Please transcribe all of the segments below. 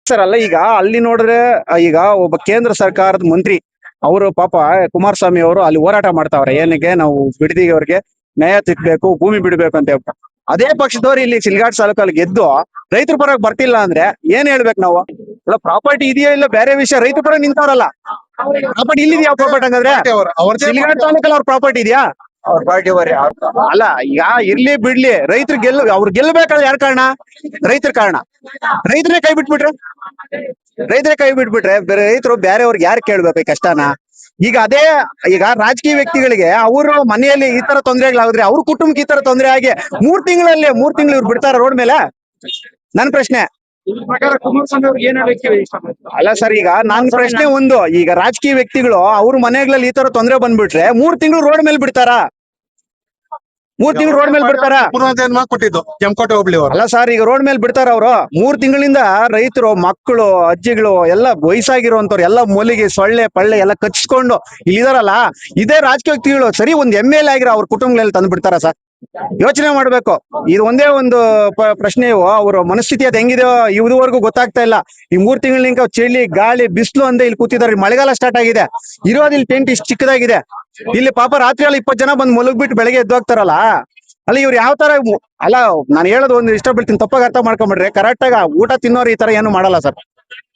sir ಅಲ್ಲ ಈಗ ಅಲ್ಲಿ ನೋಡಿದ್ರೆ ಈಗ ಒಬ್ಬ ಕೇಂದ್ರ ಸರ್ಕಾರದ ಮಂತ್ರಿ ಅವರು ಪಾಪ ಕುಮಾರಸ್ವಾಮಿ ಅವರು ಅಲ್ಲಿ ಹೋರಾಟ ಮಾಡ್ತಾವ್ರೆ ಏನಕ್ಕೆ ನಾವು ಬಿಡದಿಗೆ ನ್ಯಾಯ ಸಿಗ್ಬೇಕು ಭೂಮಿ ಬಿಡ್ಬೇಕು ಅಂತ ಹೇಳ್ಬಿಟ್ಟು ಅದೇ ಪಕ್ಷದವ್ರು ಇಲ್ಲಿ ಸಿಲ್ಗಾಡ್ ತಾಲೂಕಲ್ಲಿ ಗೆದ್ದು ರೈತರ ಪರವಾಗಿ ಬರ್ತಿಲ್ಲ ಅಂದ್ರೆ ಏನ್ ಹೇಳ್ಬೇಕು ನಾವು ಪ್ರಾಪರ್ಟಿ ಇದೆಯೋ ಇಲ್ಲ ಬೇರೆ ವಿಷಯ ರೈತರ ಪರ ನಿಂತವ್ರಲ್ಲ ಪ್ರಾಪರ್ಟಿ ಇಲ್ಲಿ ಯಾವ ಪ್ರಾಪರ್ಟಿ ಹಂಗಂದ್ರೆ ಸಿಲ್ಗಾಡ್ ತಾಲೂಕಲ್ಲಿ ಅವ್ರ ಪ್ರಾಪರ್ಟಿ ಇದೆಯಾ ಅವ್ರ ಪಾರ್ಟಿ ಅಲ್ಲ ಈಗ ಇರ್ಲಿ ಬಿಡ್ಲಿ ರೈತರು ಅವ್ರು ಗೆಲ್ಲಬೇಕಾದ್ರೆ ಯಾರ ಕಾರಣ ರೈತರ ಕಾರಣ ರೈತರೇ ಕೈ ಬಿಟ್ಬಿಟ್ರೆ ರೈತರು ಬೇರೆಯವ್ರಿಗೆ ಯಾರು ಕೇಳ್ಬೇಕು ಈ ಕಷ್ಟನ ಈಗ ಅದೇ ಈಗ ರಾಜಕೀಯ ವ್ಯಕ್ತಿಗಳಿಗೆ ಅವರು ಮನೆಯಲ್ಲಿ ಈ ತರ ತೊಂದರೆಗಳಾದ್ರೆ ಅವ್ರ ಕುಟುಂಬಕ್ಕೆ ಈ ತರ ತೊಂದರೆ ಆಗಿ 3 ತಿಂಗಳು ಇವ್ರು ಬಿಡ್ತಾರ ರೋಡ್ ಮೇಲೆ ನನ್ ಪ್ರಶ್ನೆ ಅಲ್ಲ ಸರ್ ಈಗ ನನ್ ಪ್ರಶ್ನೆ ಒಂದು ಈಗ ರಾಜಕೀಯ ವ್ಯಕ್ತಿಗಳು ಅವ್ರ ಮನೆಗಳಲ್ಲಿ ಈ ತರ ತೊಂದರೆ ಬಂದ್ಬಿಟ್ರೆ 3 ತಿಂಗಳು ರೋಡ್ ಮೇಲೆ ಬಿಡ್ತಾರಾ 3 ತಿಂಗಳು ರೋಡ್ ಮೇಲೆ ಬಿಡ್ತಾರ ಕೊಟ್ಟಿದ್ದು ಕೆಂಕೋಟೆ ಹೋಬ್ಳಿ ಅವರು ಅಲ್ಲ ಸರ್ ಈಗ ರೋಡ್ ಮೇಲೆ ಬಿಡ್ತಾರ ಅವರು 3 ತಿಂಗಳಿಂದ ರೈತರು ಮಕ್ಕಳು ಅಜ್ಜಿಗಳು ಎಲ್ಲ ವಯಸ್ಸಾಗಿರುವಂತವ್ರು ಎಲ್ಲ ಮೂಲಿಗೆ ಸೊಳ್ಳೆ ಪಳ್ಳೆ ಎಲ್ಲ ಕಚ್ಚಿಸ್ಕೊಂಡು ಇಲ್ಲಿದಾರಲ್ಲ ಇದೇ ರಾಜಕೀಯ ವ್ಯಕ್ತಿಗಳು ಸರಿ ಒಂದ್ MLA ಆಗಿರೋ ಅವ್ರ ಕುಟುಂಬಗಳಲ್ಲಿ ತಂದು ಬಿಡ್ತಾರ ಸರ್ ಯೋಚನೆ ಮಾಡ್ಬೇಕು ಇದು ಒಂದೇ ಒಂದು ಪ್ರಶ್ನೆ ಅವ್ರ ಮನಸ್ಥಿತಿ ಅದ್ ಹೆಂಗಿದೆಯೋ ಇದುವರೆಗೂ ಗೊತ್ತಾಗ್ತಾ ಇಲ್ಲ ಈ 3 ತಿಂಗಳಿಂದ ಚಳಿ ಗಾಳಿ ಬಿಸಿಲು ಅಂದೆ ಇಲ್ಲಿ ಕೂತಿದ್ದಾರೆ ಮಳೆಗಾಲ ಸ್ಟಾರ್ಟ್ ಆಗಿದೆ ಇರೋದು ಇಲ್ಲಿ ಟೆಂಟ್ ಇಷ್ಟು ಚಿಕ್ಕದಾಗಿದೆ ಇಲ್ಲಿ ಪಾಪ ರಾತ್ರಿ ಎಲ್ಲ 20 ಜನ ಬಂದು ಮಲಗ್ಬಿಟ್ಟು ಬೆಳಗ್ಗೆ ಎದ್ದೋಗ್ತಾರಲ್ಲ ಅಲ್ಲ ಇವ್ರು ಯಾವ ತರ ಅಲ್ಲ ನಾನು ಹೇಳೋದು ಒಂದು ಇಷ್ಟ ಬೀಳ್ತೀನಿ ತಪ್ಪಾಗ ಅರ್ಥ ಮಾಡ್ಕೊಂಡ್ಬಿಡ್ರಿ ಕರೆಕ್ಟ್ ಆಗ ಊಟ ತಿನ್ನೋರು ಈ ತರ ಏನು ಮಾಡಲ್ಲ ಸರ್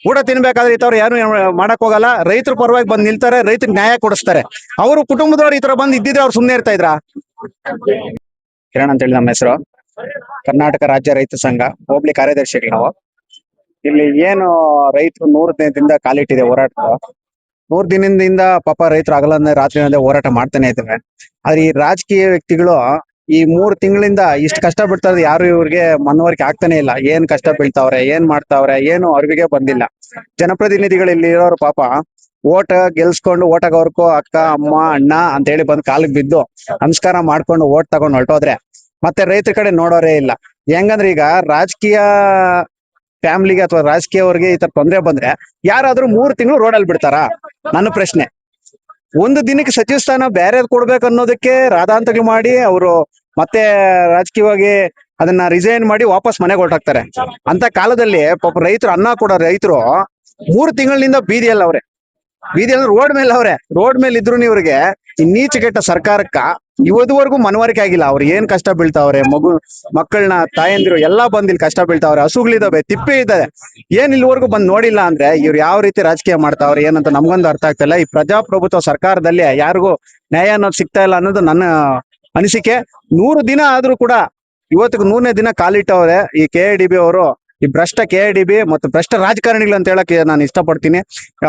ಊಟ ತಿನ್ಬೇಕಾದ್ರೆ ಈ ತರ ಏನು ಮಾಡಕ್ ಹೋಗಲ್ಲ ರೈತರ ಪರವಾಗಿ ಬಂದು ನಿಲ್ತಾರೆ ರೈತರಿಗೆ ನ್ಯಾಯ ಕೊಡಿಸ್ತಾರೆ ಅವರು ಕುಟುಂಬದವ್ರು ಈ ತರ ಬಂದು ಇದ್ದಿದ್ರೆ ಅವ್ರು ಸುಮ್ನೆ ಇರ್ತಾ ಇದ್ರ ಕಿರಣ್ ಅಂತ ಹೇಳಿ ನಮ್ಮ ಹೆಸರು ಕರ್ನಾಟಕ ರಾಜ್ಯ ರೈತ ಸಂಘ ಹೋಬ್ಳಿ ಕಾರ್ಯದರ್ಶಿಗಳು ನಾವು ಇಲ್ಲಿ ಏನು ರೈತರು 100 ದಿನದಿಂದ ಕಾಲಿಟ್ಟಿದೆ ಹೋರಾಟ 100 ದಿನದಿಂದ ಪಾಪ ರೈತರು ಹಗಲಂದ ರಾತ್ರಿ ಹೋರಾಟ ಮಾಡ್ತಾನೆ ಇದ್ದೇವೆ ಆದ್ರೆ ಈ ರಾಜಕೀಯ ವ್ಯಕ್ತಿಗಳು ಈ 3 ತಿಂಗಳಿಂದ ಇಷ್ಟು ಕಷ್ಟ ಬಿಡ್ತಾರೆ ಯಾರು ಇವ್ರಿಗೆ ಮನವರಿಕೆ ಆಗ್ತಾನೆ ಇಲ್ಲ ಏನ್ ಕಷ್ಟ ಬೀಳ್ತಾವ್ರೆ ಏನ್ ಮಾಡ್ತಾವ್ರೆ ಏನು ಅವ್ರಿಗೆ ಬಂದಿಲ್ಲ ಜನಪ್ರತಿನಿಧಿಗಳು ಇಲ್ಲಿ ಇರೋರು ಪಾಪ ಓಟ್ ಗೆಲ್ಸ್ಕೊಂಡು ಓಟಗವ್ರಕ್ಕೂ ಅಕ್ಕ ಅಮ್ಮ ಅಣ್ಣ ಅಂತ ಹೇಳಿ ಬಂದ್ ಕಾಲಿಗೆ ಬಿದ್ದು ನಮಸ್ಕಾರ ಮಾಡ್ಕೊಂಡು ಓಟ್ ತಗೊಂಡ್ ಹೊರಟೋದ್ರೆ ಮತ್ತೆ ರೈತರ ಕಡೆ ನೋಡೋರೇ ಇಲ್ಲ ಹೆಂಗಂದ್ರೆ ಈಗ ರಾಜಕೀಯ ಫ್ಯಾಮಿಲಿಗೆ ಅಥವಾ ರಾಜಕೀಯವ್ರಿಗೆ ಈ ತರ ತೊಂದ್ರೆ ಬಂದ್ರೆ ಯಾರಾದ್ರೂ 3 ತಿಂಗಳು ರೋಡಲ್ಲಿ ಬಿಡ್ತಾರ ನನ್ನ ಪ್ರಶ್ನೆ ಒಂದು ದಿನಕ್ಕೆ ಸಚಿವ ಸ್ಥಾನ ಬೇರೆ ಕೊಡ್ಬೇಕು ಅನ್ನೋದಕ್ಕೆ ರಾಧಾಂತಗಳು ಮಾಡಿ ಅವರು ಮತ್ತೆ ರಾಜಕೀಯವಾಗಿ ಅದನ್ನ ರಿಸೈನ್ ಮಾಡಿ ವಾಪಸ್ ಮನೆಗೆ ಹೊರಟಾಗ್ತಾರೆ ಅಂತ ಕಾಲದಲ್ಲಿ ಪಾಪ ರೈತರು ಅನ್ನ ಕೊಡೋ ರೈತರು 3 ತಿಂಗಳಿಂದ ಬೀದಿಯಲ್ಲಿ ರೋಡ್ ಮೇಲೆ ಇದ್ರು ಇವ್ರಿಗೆ ನೀಚಗೆಟ್ಟ ಸರ್ಕಾರಕ್ಕ ಇವತ್ತುವರೆಗೂ ಮನವರಿಕೆ ಆಗಿಲ್ಲ ಅವ್ರು ಏನ್ ಕಷ್ಟ ಬೀಳ್ತಾವ್ರೆ ಮಕ್ಕಳನ್ನ ತಾಯಂದಿರು ಎಲ್ಲಾ ಬಂದ್ ಇಲ್ಲಿ ಕಷ್ಟ ಬೀಳ್ತಾವ್ರೆ ಹಸುಗಳಿದಾವೆ ತಿಪ್ಪೆ ಇದ್ದಾವೆ ಏನ್ ಇಲ್ಲಿವರೆಗೂ ಬಂದ್ ನೋಡಿಲ್ಲ ಅಂದ್ರೆ ಇವ್ರು ಯಾವ ರೀತಿ ರಾಜಕೀಯ ಮಾಡ್ತಾವ್ರೆ ಏನಂತ ನಮ್ಗೊಂದು ಅರ್ಥ ಆಗ್ತಾ ಇಲ್ಲ ಈ ಪ್ರಜಾಪ್ರಭುತ್ವ ಸರ್ಕಾರದಲ್ಲಿ ಯಾರಿಗೂ ನ್ಯಾಯ ಅನ್ನೋದು ಸಿಗ್ತಾ ಇಲ್ಲ ಅನ್ನೋದು ನನ್ನ ಅನಿಸಿಕೆ 100 ದಿನ ಆದ್ರೂ ಕೂಡ ಇವತ್ತಿಗೆ 100ನೇ ದಿನ ಕಾಲಿಟ್ಟವ್ರೆ ಈ KIDB ಅವರು ಈ ಭ್ರಷ್ಟ KIDB ಮತ್ತು ಭ್ರಷ್ಟ ರಾಜಕಾರಣಿಗಳು ಅಂತ ಹೇಳಕ್ಕೆ ನಾನು ಇಷ್ಟಪಡ್ತೀನಿ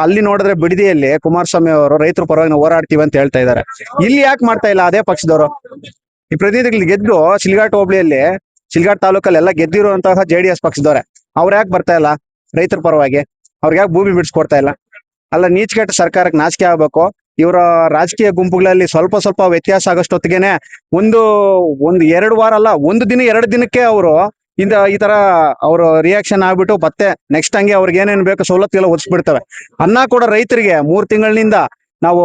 ಅಲ್ಲಿ ನೋಡಿದ್ರೆ ಬಿಡದಿಯಲ್ಲಿ ಕುಮಾರಸ್ವಾಮಿ ಅವರು ರೈತರ ಪರವಾಗಿ ನಾವು ಹೋರಾಡ್ತೀವಿ ಅಂತ ಹೇಳ್ತಾ ಇದ್ದಾರೆ ಇಲ್ಲಿ ಯಾಕೆ ಮಾಡ್ತಾ ಇಲ್ಲ ಅದೇ ಪಕ್ಷದವರು ಈ ಪ್ರತಿನಿಧಿಗಳು ಗೆದ್ದು ಸಿಲ್ಗಾಟ್ ಹೋಬ್ಳಿಯಲ್ಲಿ ಸಿಲ್ಗಾಟ್ ತಾಲೂಕಲ್ಲಿ ಎಲ್ಲ ಗೆದ್ದಿರುವಂತಹ JDS ಪಕ್ಷದವ್ರೆ ಅವ್ರು ಯಾಕೆ ಬರ್ತಾ ಇಲ್ಲ ರೈತರ ಪರವಾಗಿ ಅವ್ರಿಗೆ ಯಾಕೆ ಭೂಮಿ ಬಿಡಿಸ್ಕೊಡ್ತಾ ಇಲ್ಲ ಅಲ್ಲ ನೀಚಗೆಟ್ಟ ಸರ್ಕಾರಕ್ಕೆ ನಾಚಿಕೆ ಆಗ್ಬೇಕು ಇವರ ರಾಜಕೀಯ ಗುಂಪುಗಳಲ್ಲಿ ಸ್ವಲ್ಪ ವ್ಯತ್ಯಾಸ ಆಗೋಷ್ಟೊತ್ತಿಗೆನೆ ಒಂದು 2 ವಾರ ಅಲ್ಲ 1 ದಿನ 2 ದಿನಕ್ಕೆ ಅವರು ಈ ತರ ಅವರು ರಿಯಾಕ್ಷನ್ ಆಗ್ಬಿಟ್ಟು ಮತ್ತೆ ನೆಕ್ಸ್ಟ್ ಹಂಗೆ ಅವ್ರಿಗೆ ಏನೇನ್ ಬೇಕು ಸವಲತ್ತುಗೆಲ್ಲ ಒದಗಿಸ್ಬಿಡ್ತವೆ ಅನ್ನ ಕೂಡ ರೈತರಿಗೆ 3 ತಿಂಗಳಿನಿಂದ ನಾವು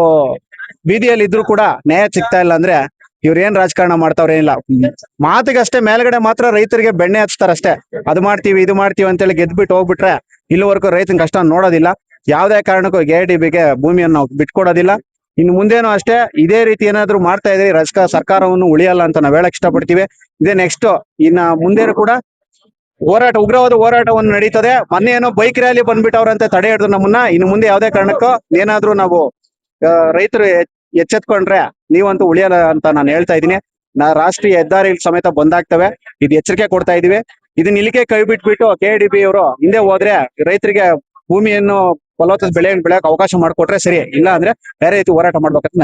ಬೀದಿಯಲ್ಲಿ ಇದ್ರು ಕೂಡ ನ್ಯಾಯ ಸಿಗ್ತಾ ಇಲ್ಲ ಅಂದ್ರೆ ಇವ್ರ ಏನ್ ರಾಜಕಾರಣ ಮಾಡ್ತಾವ್ರೆ ಇಲ್ಲ ಮಾತಿಗಷ್ಟೇ ಮೇಲ್ಗಡೆ ಮಾತ್ರ ರೈತರಿಗೆ ಬೆಣ್ಣೆ ಹಚ್ತಾರಷ್ಟೇ ಅದು ಮಾಡ್ತೀವಿ ಇದು ಮಾಡ್ತೀವಿ ಅಂತೇಳಿ ಗೆದ್ಬಿಟ್ಟು ಹೋಗ್ಬಿಟ್ರೆ ಇಲ್ಲಿವರೆಗೂ ರೈತನ ಕಷ್ಟ ನೋಡೋದಿಲ್ಲ ಯಾವ್ದೇ ಕಾರಣಕ್ಕೂ KIDBಗೆ ಭೂಮಿಯನ್ನು ನಾವು ಬಿಟ್ಕೊಡೋದಿಲ್ಲ ಇನ್ನು ಮುಂದೇನು ಅಷ್ಟೇ ಇದೇ ರೀತಿ ಏನಾದ್ರು ಮಾಡ್ತಾ ಇದ್ರೆ ಸರ್ಕಾರವನ್ನು ಉಳಿಯಲ್ಲ ಅಂತ ನಾವ್ ಹೇಳಕ್ ಇಷ್ಟಪಡ್ತೀವಿ ಇದೇ ನೆಕ್ಸ್ಟ್ ಇನ್ನ ಮುಂದೇನು ಕೂಡ ಉಗ್ರವಾದ ಹೋರಾಟವನ್ನು ನಡೀತದೆ ಮೊನ್ನೆ ಏನೋ ಬೈಕ್ ರ್ಯಾಲಿ ಬಂದ್ಬಿಟ್ಟವ್ರಂತೆ ತಡೆ ಹಿಡಿದು ನಮ್ಮನ್ನ ಇನ್ನು ಮುಂದೆ ಯಾವ್ದೇ ಕಾರಣಕ್ಕೂ ಏನಾದ್ರೂ ನಾವು ರೈತರು ಎಚ್ಚೆತ್ಕೊಂಡ್ರೆ ನೀವಂತೂ ಉಳಿಯಲ್ಲ ಅಂತ ನಾನು ಹೇಳ್ತಾ ಇದ್ದೀನಿ ರಾಷ್ಟ್ರೀಯ ಹೆದ್ದಾರಿ ಸಮೇತ ಬಂದಾಗ್ತವೆ ಇದು ಎಚ್ಚರಿಕೆ ಕೊಡ್ತಾ ಇದೀವಿ ಇದನ್ನ ಇಲ್ಲಿಗೆ ಕೈ ಬಿಟ್ಬಿಟ್ಟು KIDB ಅವರು ಹಿಂದೆ ಹೋದ್ರೆ ರೈತರಿಗೆ ಭೂಮಿಯನ್ನು ಫಲವತ್ತಾದ ಬೆಳೆಯನ್ನು ಬೆಳೆಯಕ್ಕೆ ಅವಕಾಶ ಮಾಡಿಕೊಟ್ರೆ ಸರಿ ಇಲ್ಲ ಅಂದ್ರೆ ಬೇರೆ ರೀತಿ ಹೋರಾಟ ಮಾಡ್ಬೇಕಂತ